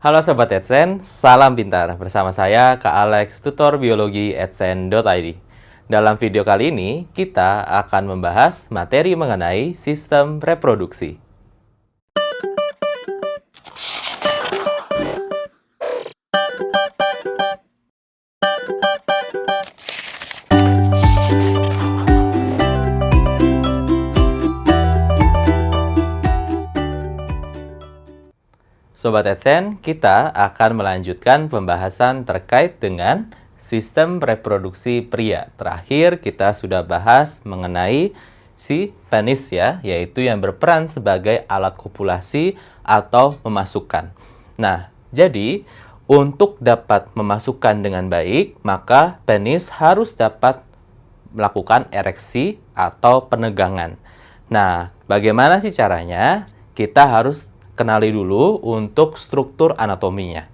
Halo Sobat Edsen, salam pintar. Bersama saya Kak Alex, tutor biologi edsen.id. Dalam video kali ini, kita akan membahas materi mengenai sistem reproduksi. Sobat Edsen, kita akan melanjutkan pembahasan terkait dengan sistem reproduksi pria. Terakhir kita sudah bahas mengenai si penis ya, yaitu yang berperan sebagai alat kopulasi atau memasukkan. Nah, jadi untuk dapat memasukkan dengan baik, maka penis harus dapat melakukan ereksi atau penegangan. Nah, bagaimana sih caranya? Kita harus kenali dulu untuk struktur anatominya.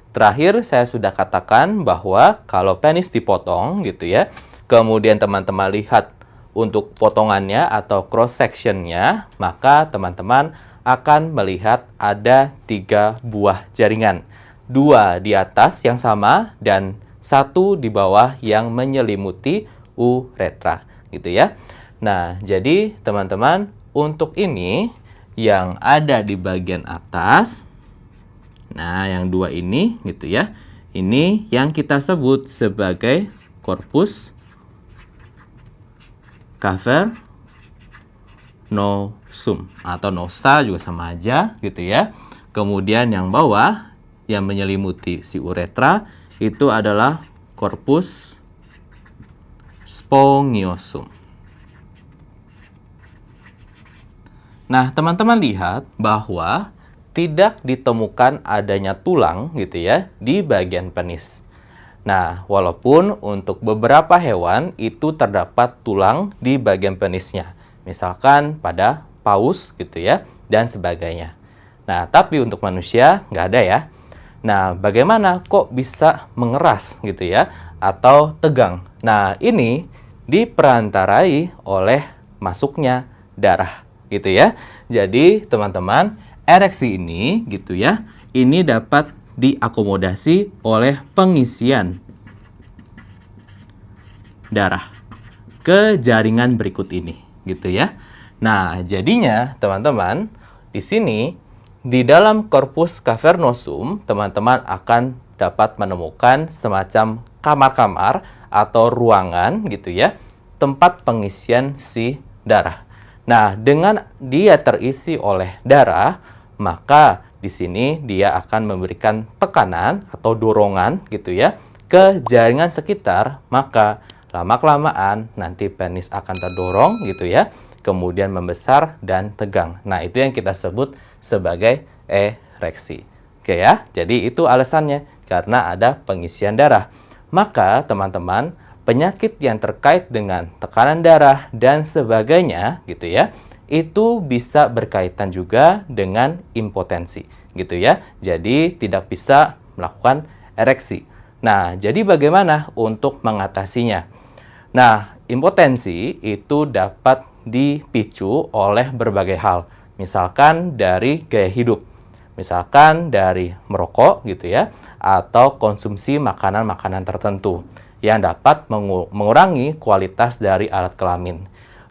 Terakhir saya sudah katakan bahwa kalau penis dipotong gitu ya, kemudian teman-teman lihat untuk potongannya atau cross sectionnya, maka teman-teman akan melihat ada 3 buah jaringan. 2 di atas yang sama dan 1 di bawah yang menyelimuti uretra gitu ya. Nah, jadi teman-teman untuk ini yang ada di bagian atas, nah yang 2 ini gitu ya, ini yang kita sebut sebagai corpus cavernosum atau nosa juga sama aja gitu ya. Kemudian yang bawah yang menyelimuti si uretra itu adalah corpus spongiosum. Nah, teman-teman lihat bahwa tidak ditemukan adanya tulang gitu ya di bagian penis. Nah, walaupun untuk beberapa hewan itu terdapat tulang di bagian penisnya. Misalkan pada paus gitu ya dan sebagainya. Nah, tapi untuk manusia nggak ada ya. Nah, bagaimana kok bisa mengeras gitu ya atau tegang? Nah, ini diperantarai oleh masuknya darah gitu ya. Jadi teman-teman, ereksi ini gitu ya, ini dapat diakomodasi oleh pengisian darah ke jaringan berikut ini gitu ya. Nah, jadinya teman-teman, di sini di dalam corpus cavernosum teman-teman akan dapat menemukan semacam kamar-kamar atau ruangan gitu ya, tempat pengisian si darah. Nah, dengan dia terisi oleh darah, maka di sini dia akan memberikan tekanan atau dorongan gitu ya ke jaringan sekitar, maka lama-kelamaan nanti penis akan terdorong gitu ya, kemudian membesar dan tegang. Nah, itu yang kita sebut sebagai ereksi. Oke ya, jadi itu alasannya karena ada pengisian darah. Maka teman-teman, penyakit yang terkait dengan tekanan darah dan sebagainya gitu ya, itu bisa berkaitan juga dengan impotensi gitu ya. Jadi tidak bisa melakukan ereksi. Nah, jadi bagaimana untuk mengatasinya? Nah, impotensi itu dapat dipicu oleh berbagai hal. Misalkan dari gaya hidup. Misalkan dari merokok gitu ya, atau konsumsi makanan-makanan tertentu yang dapat mengurangi kualitas dari alat kelamin.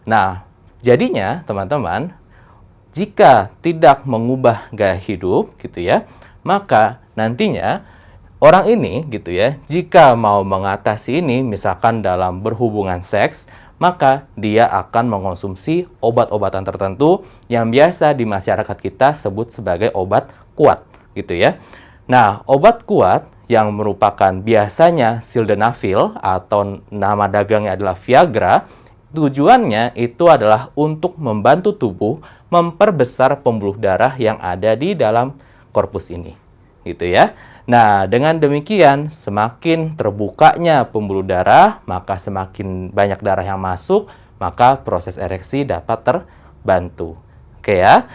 Nah, jadinya teman-teman, jika tidak mengubah gaya hidup gitu ya, maka nantinya orang ini gitu ya, jika mau mengatasi ini misalkan dalam berhubungan seks, maka dia akan mengonsumsi obat-obatan tertentu yang biasa di masyarakat kita sebut sebagai obat kuat gitu ya. Nah, obat kuat yang merupakan biasanya sildenafil atau nama dagangnya adalah Viagra, tujuannya itu adalah untuk membantu tubuh memperbesar pembuluh darah yang ada di dalam korpus ini. Gitu ya. Nah, dengan demikian semakin terbukanya pembuluh darah, maka semakin banyak darah yang masuk, maka proses ereksi dapat terbantu. Oke ya.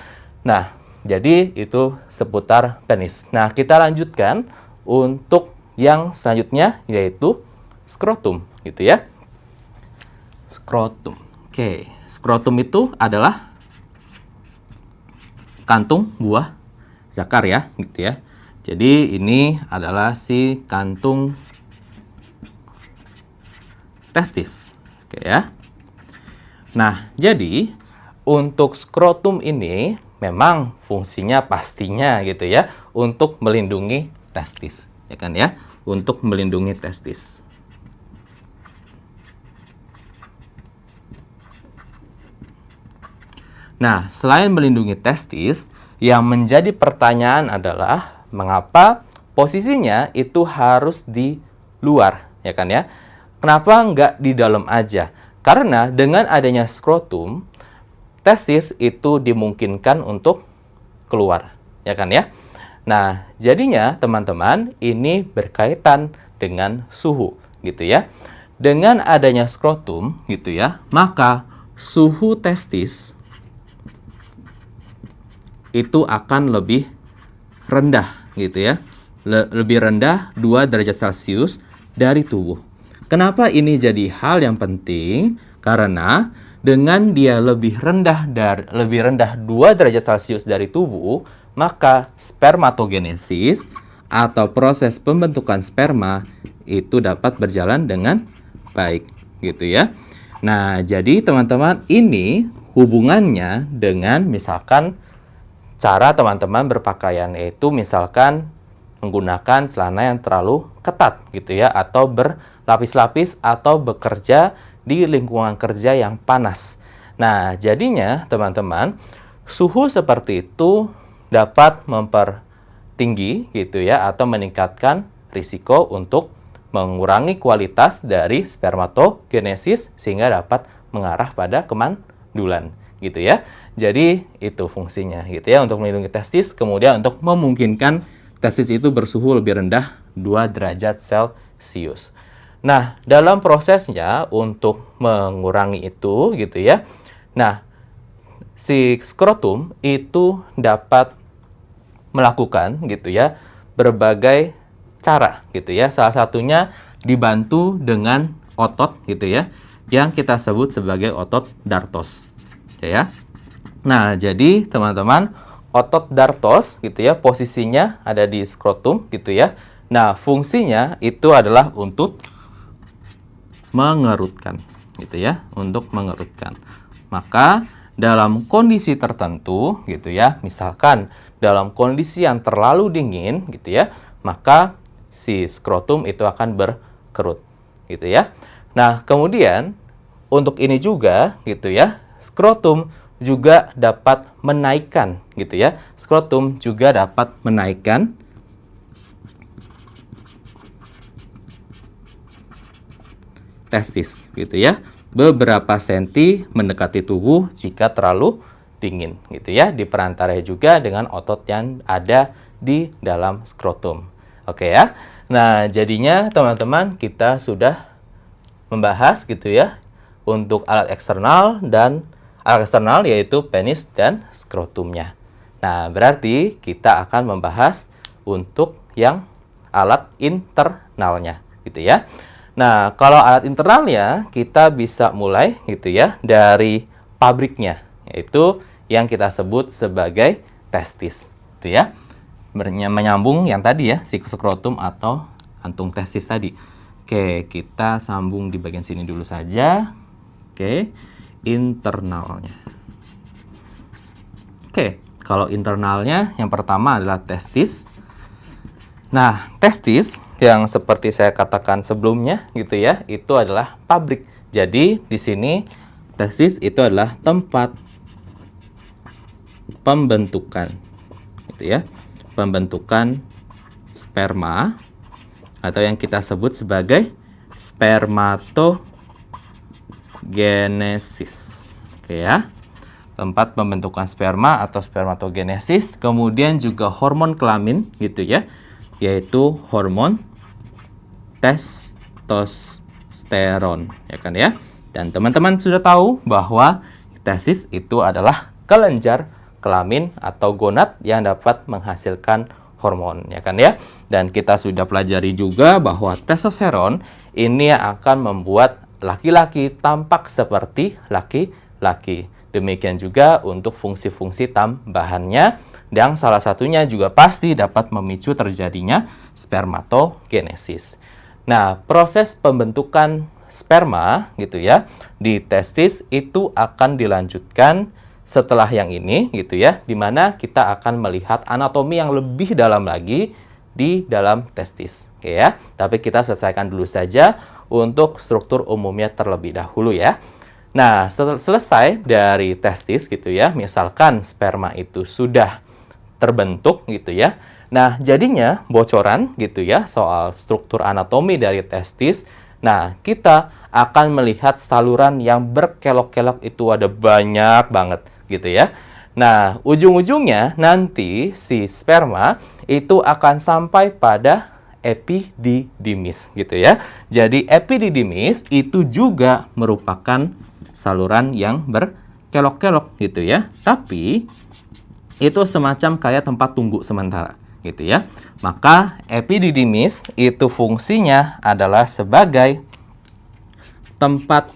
Nah, jadi itu seputar penis. Nah, kita lanjutkan untuk yang selanjutnya yaitu skrotum gitu ya. Skrotum. Oke, skrotum itu adalah kantung buah zakar ya, gitu ya. Jadi ini adalah si kantung testis. Oke ya. Nah, jadi untuk skrotum ini memang fungsinya pastinya gitu ya untuk melindungi testis, ya kan ya? Untuk melindungi testis. Nah, selain melindungi testis, yang menjadi pertanyaan adalah mengapa posisinya itu harus di luar, ya kan ya? Kenapa nggak di dalam aja? Karena dengan adanya skrotum, testis itu dimungkinkan untuk keluar, ya kan ya? Nah, jadinya teman-teman ini berkaitan dengan suhu, gitu ya. Dengan adanya skrotum, gitu ya, maka suhu testis itu akan lebih rendah, gitu ya. Lebih rendah 2 derajat Celcius dari tubuh. Kenapa ini jadi hal yang penting? Karena dengan dia lebih rendah 2 derajat Celcius dari tubuh, maka spermatogenesis atau proses pembentukan sperma itu dapat berjalan dengan baik, gitu ya. Nah, jadi teman-teman ini hubungannya dengan misalkan cara teman-teman berpakaian, yaitu misalkan menggunakan celana yang terlalu ketat gitu ya, atau berlapis-lapis atau bekerja di lingkungan kerja yang panas. Nah, jadinya teman-teman, suhu seperti itu dapat mempertinggi gitu ya, atau meningkatkan risiko untuk mengurangi kualitas dari spermatogenesis sehingga dapat mengarah pada kemandulan gitu ya. Jadi itu fungsinya gitu ya, untuk melindungi testis, kemudian untuk memungkinkan testis itu bersuhu lebih rendah 2 derajat Celcius. Nah, dalam prosesnya untuk mengurangi itu gitu ya. Nah, si skrotum itu dapat melakukan gitu ya berbagai cara gitu ya. Salah satunya dibantu dengan otot gitu ya, yang kita sebut sebagai otot dartos. Ya. Nah, jadi teman-teman, otot dartos gitu ya, posisinya ada di skrotum gitu ya. Nah, fungsinya itu adalah untuk mengerutkan gitu ya, untuk mengerutkan. Maka dalam kondisi tertentu gitu ya, misalkan dalam kondisi yang terlalu dingin gitu ya, maka si skrotum itu akan berkerut gitu ya. Nah, kemudian untuk ini juga gitu ya, skrotum juga dapat menaikkan gitu ya. Skrotum juga dapat menaikkan testis gitu ya. Beberapa senti mendekati tubuh jika terlalu dingin gitu ya. Diperantarai juga dengan otot yang ada di dalam skrotum. Oke ya. Nah, jadinya teman-teman kita sudah membahas gitu ya untuk alat eksternal yaitu penis dan skrotumnya. Nah, berarti kita akan membahas untuk yang alat internalnya gitu ya. Nah, kalau alat internalnya kita bisa mulai gitu ya dari pabriknya, yaitu yang kita sebut sebagai testis gitu ya. Menyambung yang tadi ya, siklus skrotum atau kantung testis tadi. Oke, kita sambung di bagian sini dulu saja. Oke, internalnya. Oke, kalau internalnya yang pertama adalah testis. Nah, testis yang seperti saya katakan sebelumnya gitu ya, itu adalah pabrik. Jadi di sini testis itu adalah tempat pembentukan gitu ya. Pembentukan sperma atau yang kita sebut sebagai spermatogenesis. Oke ya. Tempat pembentukan sperma atau spermatogenesis, kemudian juga hormon kelamin gitu ya, yaitu hormon testosteron, ya kan ya. Dan teman-teman sudah tahu bahwa testis itu adalah kelenjar kelamin atau gonad yang dapat menghasilkan hormon, ya kan ya. Dan kita sudah pelajari juga bahwa testosteron ini akan membuat laki-laki tampak seperti laki-laki. Demikian juga untuk fungsi-fungsi tambahannya dan salah satunya juga pasti dapat memicu terjadinya spermatogenesis. Nah, proses pembentukan sperma gitu ya di testis itu akan dilanjutkan setelah yang ini gitu ya, di mana kita akan melihat anatomi yang lebih dalam lagi di dalam testis. Oke ya, tapi kita selesaikan dulu saja untuk struktur umumnya terlebih dahulu ya. Nah, selesai dari testis gitu ya, misalkan sperma itu sudah terbentuk gitu ya. Nah, jadinya bocoran gitu ya soal struktur anatomi dari testis. Nah, kita akan melihat saluran yang berkelok-kelok itu ada banyak banget gitu ya. Nah, ujung-ujungnya nanti si sperma itu akan sampai pada epididymis gitu ya. Jadi epididymis itu juga merupakan saluran yang berkelok-kelok gitu ya. Tapi itu semacam kayak tempat tunggu sementara gitu ya. Maka epididymis itu fungsinya adalah sebagai tempat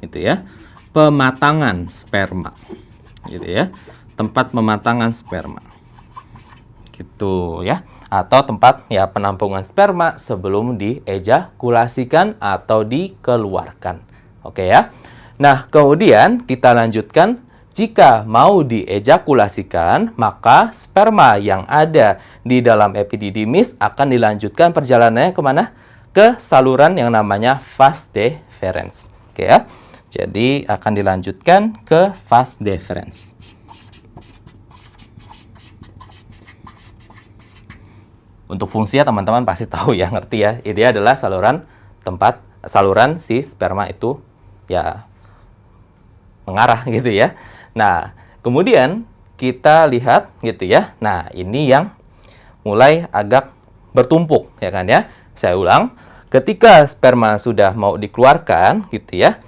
gitu ya, pematangan sperma gitu ya. Tempat pematangan sperma. Gitu ya. Atau tempat ya penampungan sperma sebelum diejakulasikan atau dikeluarkan. Oke ya. Nah, kemudian kita lanjutkan, jika mau diejakulasikan, maka sperma yang ada di dalam epididymis akan dilanjutkan perjalanannya kemana? Ke saluran yang namanya vas deferens. Oke ya. Jadi akan dilanjutkan ke vas deferens. Untuk fungsinya teman-teman pasti tahu ya, ngerti ya. Ini adalah saluran si sperma itu ya mengarah gitu ya. Nah, kemudian kita lihat gitu ya. Nah, ini yang mulai agak bertumpuk ya kan ya. Saya ulang, ketika sperma sudah mau dikeluarkan gitu ya,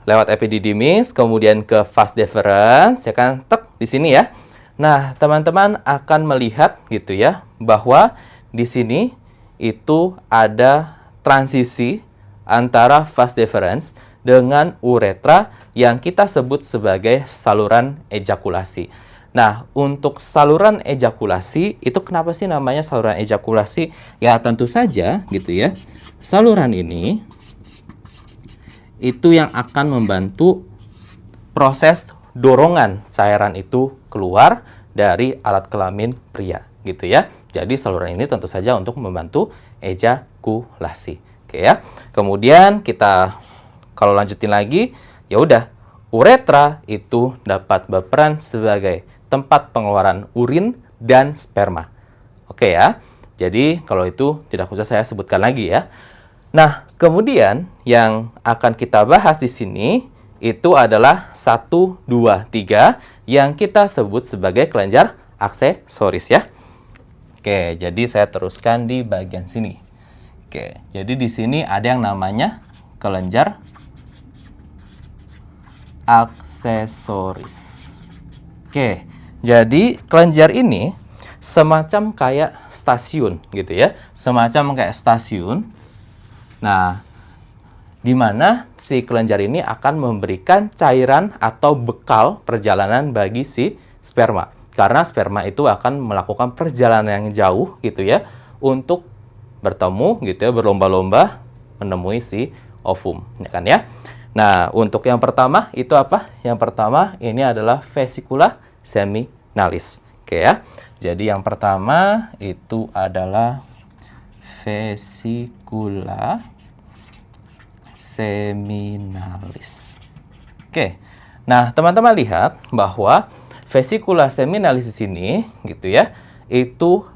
lewat epididymis, kemudian ke vas deferens, ya kan, tek di sini ya. Nah, teman-teman akan melihat gitu ya, bahwa di sini itu ada transisi antara vas deferens dengan uretra yang kita sebut sebagai saluran ejakulasi. Nah, untuk saluran ejakulasi, itu kenapa sih namanya saluran ejakulasi? Ya, tentu saja gitu ya. Saluran ini itu yang akan membantu proses dorongan cairan itu keluar dari alat kelamin pria gitu ya. Jadi saluran ini tentu saja untuk membantu ejakulasi. Oke ya. Kemudian kita kalau lanjutin lagi, ya udah, uretra itu dapat berperan sebagai tempat pengeluaran urin dan sperma. Oke ya. Jadi kalau itu tidak usah saya sebutkan lagi ya. Nah, kemudian yang akan kita bahas di sini itu adalah 1, 2, 3 yang kita sebut sebagai kelenjar aksesoris ya. Oke, jadi saya teruskan di bagian sini. Oke, jadi di sini ada yang namanya kelenjar aksesoris. Oke, jadi kelenjar ini semacam kayak stasiun gitu ya. Semacam kayak stasiun. Nah, di mana si kelenjar ini akan memberikan cairan atau bekal perjalanan bagi si sperma. Karena sperma itu akan melakukan perjalanan yang jauh gitu ya untuk bertemu gitu ya, berlomba-lomba menemui si ovum, ya kan ya. Nah, untuk yang pertama itu apa? Yang pertama ini adalah vesicula seminalis. Oke ya. Jadi yang pertama itu adalah vesicula seminalis. Oke. Nah, teman-teman lihat bahwa vesicula seminalis di sini gitu ya, itu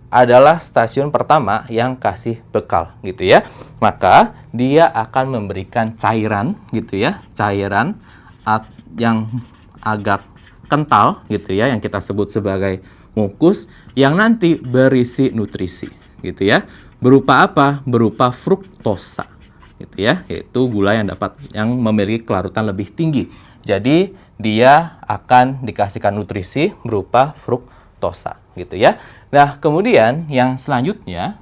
adalah stasiun pertama yang kasih bekal gitu ya. Maka dia akan memberikan cairan gitu ya, cairan yang agak kental gitu ya, yang kita sebut sebagai mukus, yang nanti berisi nutrisi gitu ya. Berupa apa? Berupa fruktosa gitu ya, yaitu gula yang memiliki kelarutan lebih tinggi. Jadi dia akan dikasihkan nutrisi berupa fruktosa gitu ya. Nah, kemudian yang selanjutnya,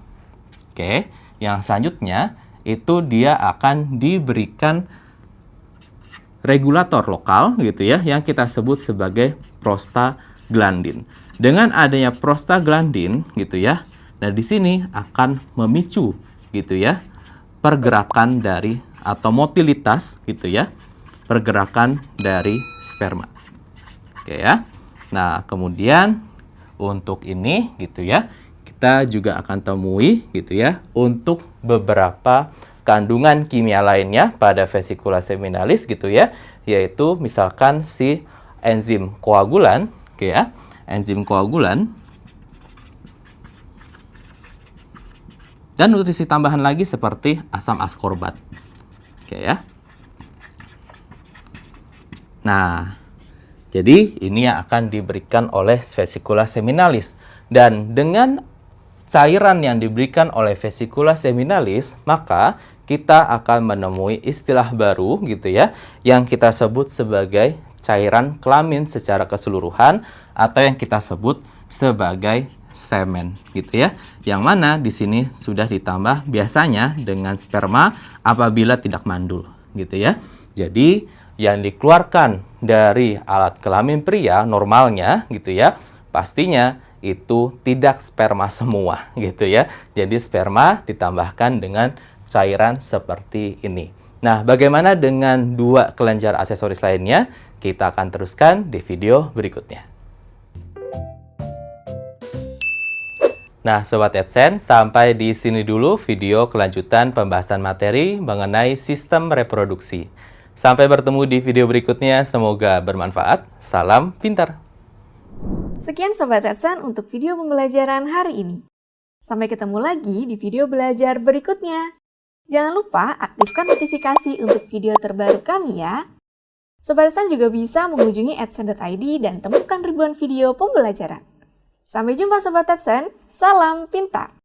yang selanjutnya itu dia akan diberikan regulator lokal gitu ya, yang kita sebut sebagai prostaglandin. prostaglandin. Dengan adanya prostaglandin gitu ya. Nah, di sini akan memicu gitu ya pergerakan dari atau motilitas gitu ya. Pergerakan dari sperma. Oke ya. Nah, kemudian untuk ini gitu ya, kita juga akan temui gitu ya untuk beberapa kandungan kimia lainnya pada vesicula seminalis gitu ya, yaitu misalkan si enzim koagulan, oke ya, enzim koagulan. Dan nutrisi tambahan lagi seperti asam askorbat. Oke ya. Nah, jadi ini yang akan diberikan oleh vesicula seminalis. Dan dengan cairan yang diberikan oleh vesicula seminalis, maka kita akan menemui istilah baru gitu ya, yang kita sebut sebagai cairan kelamin secara keseluruhan atau yang kita sebut sebagai semen gitu ya. Yang mana di sini sudah ditambah biasanya dengan sperma apabila tidak mandul gitu ya. Jadi yang dikeluarkan dari alat kelamin pria normalnya gitu ya, pastinya itu tidak sperma semua gitu ya. Jadi sperma ditambahkan dengan cairan seperti ini. Nah, bagaimana dengan dua kelenjar aksesoris lainnya? Kita akan teruskan di video berikutnya. Nah, Sobat AdSense, sampai di sini dulu video kelanjutan pembahasan materi mengenai sistem reproduksi. Sampai bertemu di video berikutnya, semoga bermanfaat. Salam pintar! Sekian Sobat AdSense untuk video pembelajaran hari ini. Sampai ketemu lagi di video belajar berikutnya. Jangan lupa aktifkan notifikasi untuk video terbaru kami ya. Sobat AdSense juga bisa mengunjungi adsense.id dan temukan ribuan video pembelajaran. Sampai jumpa Sobat AdSense, salam pintar!